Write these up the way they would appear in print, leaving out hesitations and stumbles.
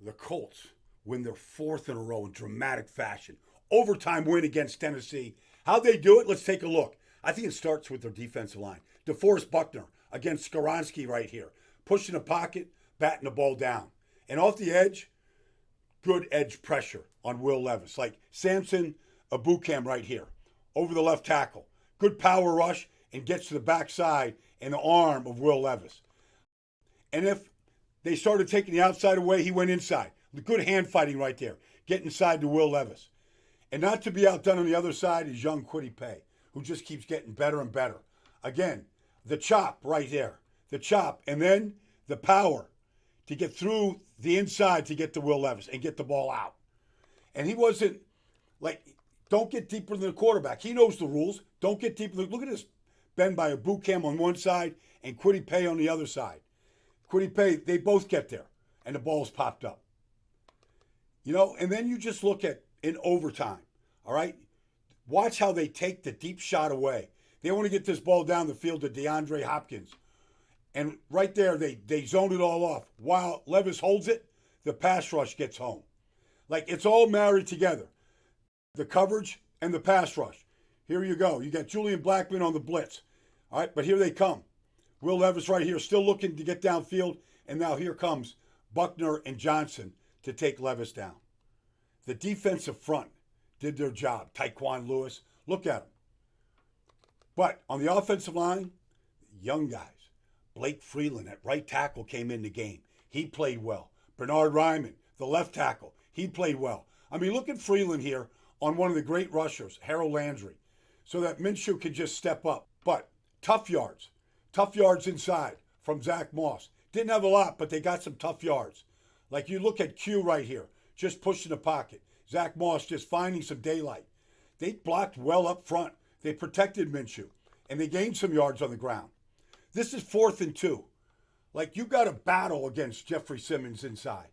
The Colts win their fourth in a row in dramatic fashion. Overtime win against Tennessee. How'd they do it? Let's take a look. I think it starts with their defensive line. DeForest Buckner against Skoronski right here. Pushing the pocket, batting the ball down. And off the edge, good edge pressure on Will Levis. Like Samson Ebukam right here. Over the left tackle. Good power rush and gets to the backside and the arm of Will Levis. And if they started taking the outside away, he went inside. Good hand fighting right there. Get inside to Will Levis. And not to be outdone on the other side is young Kwity Paye, who just keeps getting better and better. Again, the chop right there. The chop. And then the power to get through the inside to get to Will Levis and get the ball out. And he wasn't like, don't get deeper than the quarterback. He knows the rules. Don't get deeper. Look at this bend by Ebukam on one side and Kwity Paye on the other side. Kwity Paye, they both get there, and the ball's popped up. You know, and then you just look at in overtime, all right? Watch how they take the deep shot away. They want to get this ball down the field to DeAndre Hopkins. And right there, they zone it all off. While Levis holds it, the pass rush gets home. Like, it's all married together. The coverage and the pass rush. Here you go. You got Julian Blackmon on the blitz. All right, but here they come. Will Levis right here, still looking to get downfield. And now here comes Buckner and Johnson to take Levis down. The defensive front did their job. Tyquan Lewis, look at them. But on the offensive line, young guys. Blake Freeland at right tackle came in the game. He played well. Bernard Ryman, the left tackle, he played well. I mean, look at Freeland here on one of the great rushers, Harold Landry, so that Minshew could just step up. But tough yards inside from Zach Moss. Didn't have a lot, but they got some tough yards. Like you look at Q right here, just pushing the pocket. Zach Moss just finding some daylight. They blocked well up front. They protected Minshew, and they gained some yards on the ground. This is 4th and 2. Like, you got to battle against Jeffrey Simmons inside.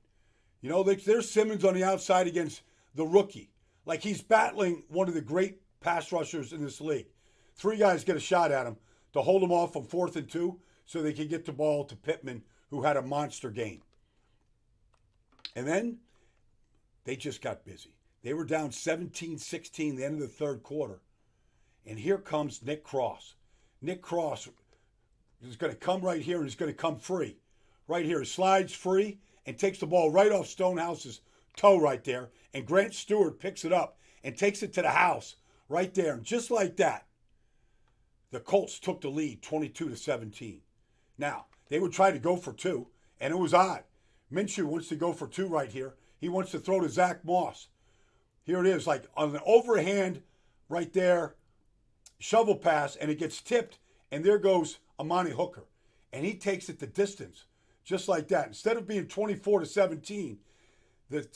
You know, there's Simmons on the outside against the rookie. Like, he's battling one of the great pass rushers in this league. 3 guys get a shot at him to hold him off on 4th and 2 so they can get the ball to Pittman, who had a monster game. And then they just got busy. They were down 17-16 the end of the third quarter. And here comes Nick Cross. Nick Cross is going to come right here and he's going to come free. Right here. He slides free and takes the ball right off Stonehouse's toe right there. And Grant Stewart picks it up and takes it to the house right there. And just like that, the Colts took the lead 22-17. Now, they would try to go for 2, and it was odd. Minshew wants to go for 2 right here. He wants to throw to Zach Moss. Here it is, like on an overhand right there, shovel pass, and it gets tipped, and there goes Amani Hooker. And he takes it the distance, just like that. Instead of being 24-17, the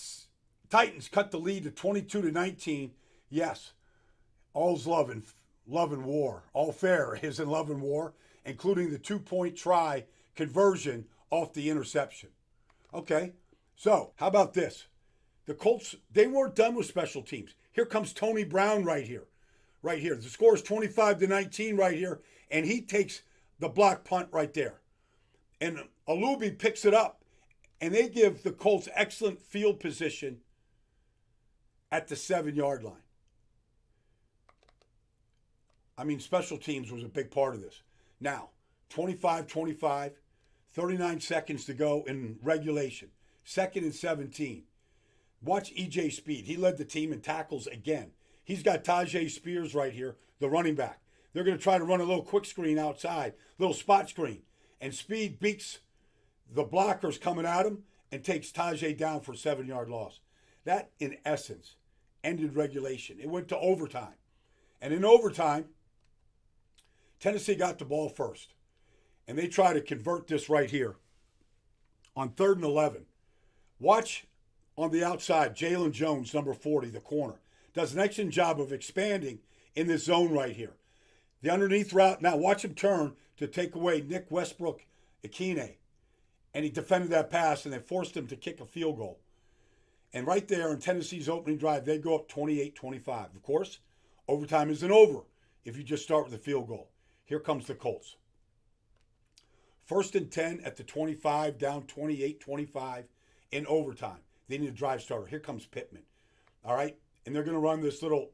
Titans cut the lead to 22-19. Yes, all's love and war. All fair is in love and war, including the 2-point try conversion off the interception. Okay, so how about this? The Colts, they weren't done with special teams. Here comes Tony Brown right here. Right here. The score is 25-19 right here, and he takes the block punt right there. And Alubi picks it up, and they give the Colts excellent field position at the 7-yard line. I mean, special teams was a big part of this. Now, 25-25, 39 seconds to go in regulation. 2nd and 17. Watch E.J. Speed. He led the team in tackles again. He's got Tajay Spears right here, the running back. They're going to try to run a little quick screen outside, little spot screen. And Speed beats the blockers coming at him and takes Tajay down for a 7-yard loss. That, in essence, ended regulation. It went to overtime. And in overtime, Tennessee got the ball first. And they try to convert this right here on 3rd and 11. Watch on the outside, Jalen Jones, number 40, the corner, does an excellent job of expanding in this zone right here. The underneath route, now watch him turn to take away Nick Westbrook Ikine. And he defended that pass, and they forced him to kick a field goal. And right there in Tennessee's opening drive, they go up 28-25. Of course, overtime isn't over if you just start with a field goal. Here comes the Colts. 1st and 10 at the 25, down 28-25. in overtime. They need a drive starter. Here comes Pittman. All right? And they're going to run this little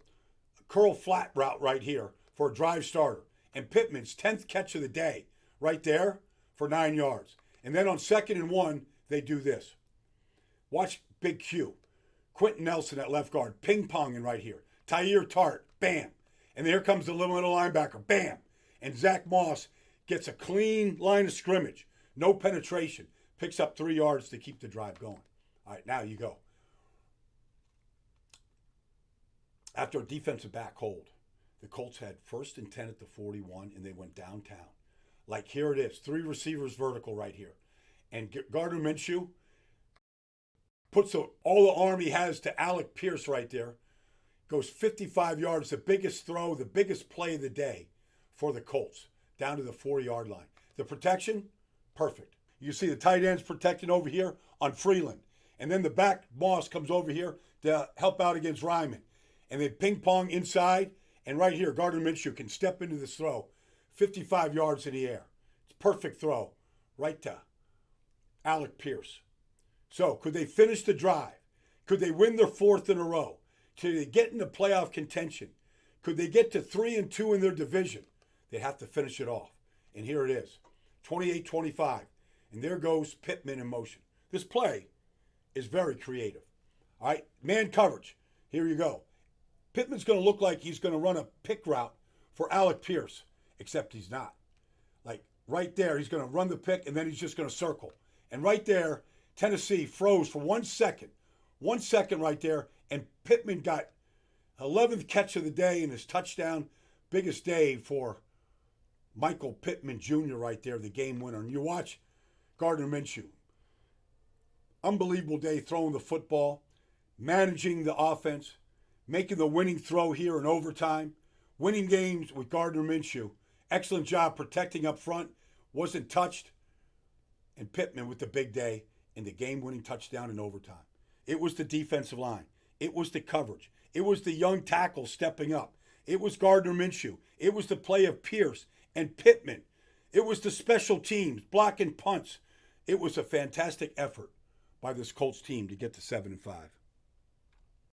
curl flat route right here for a drive starter. And Pittman's 10th catch of the day right there for 9 yards. And then on 2nd and 1, they do this. Watch Big Q. Quentin Nelson at left guard, ping-ponging right here. Tyir Tart, bam. And there comes the little linebacker, bam. And Zach Moss gets a clean line of scrimmage. No penetration. Picks up 3 yards to keep the drive going. All right, now you go. After a defensive back hold, the Colts had 1st and 10 at the 41, and they went downtown. Like, here it is. 3 receivers vertical right here. And Gardner Minshew puts all the arm he has to Alec Pierce right there. Goes 55 yards, the biggest throw, the biggest play of the day for the Colts, down to the 4-yard line. The protection, perfect. You see the tight ends protecting over here on Freeland. And then the back Moss comes over here to help out against Ryman. And they ping-pong inside. And right here, Gardner Minshew can step into this throw 55 yards in the air. It's a perfect throw right to Alec Pierce. So could they finish the drive? Could they win their 4th in a row? Could they get into playoff contention? Could they get to 3-2 in their division? They'd have to finish it off. And here it is, 28-25. And there goes Pittman in motion. This play is very creative. All right, man coverage. Here you go. Pittman's going to look like he's going to run a pick route for Alec Pierce, except he's not. Like right there, he's going to run the pick, and then he's just going to circle. And right there, Tennessee froze for 1 second. 1 second right there, and Pittman got 11th catch of the day and his touchdown. Biggest day for Michael Pittman Jr. right there, the game winner. And you watch Gardner Minshew. Unbelievable day throwing the football, managing the offense, making the winning throw here in overtime, winning games with Gardner Minshew. Excellent job protecting up front, wasn't touched. And Pittman with the big day and the game-winning touchdown in overtime. It was the defensive line. It was the coverage. It was the young tackle stepping up. It was Gardner Minshew. It was the play of Pierce and Pittman. It was the special teams, blocking punts. It was a fantastic effort by this Colts team to get to 7-5.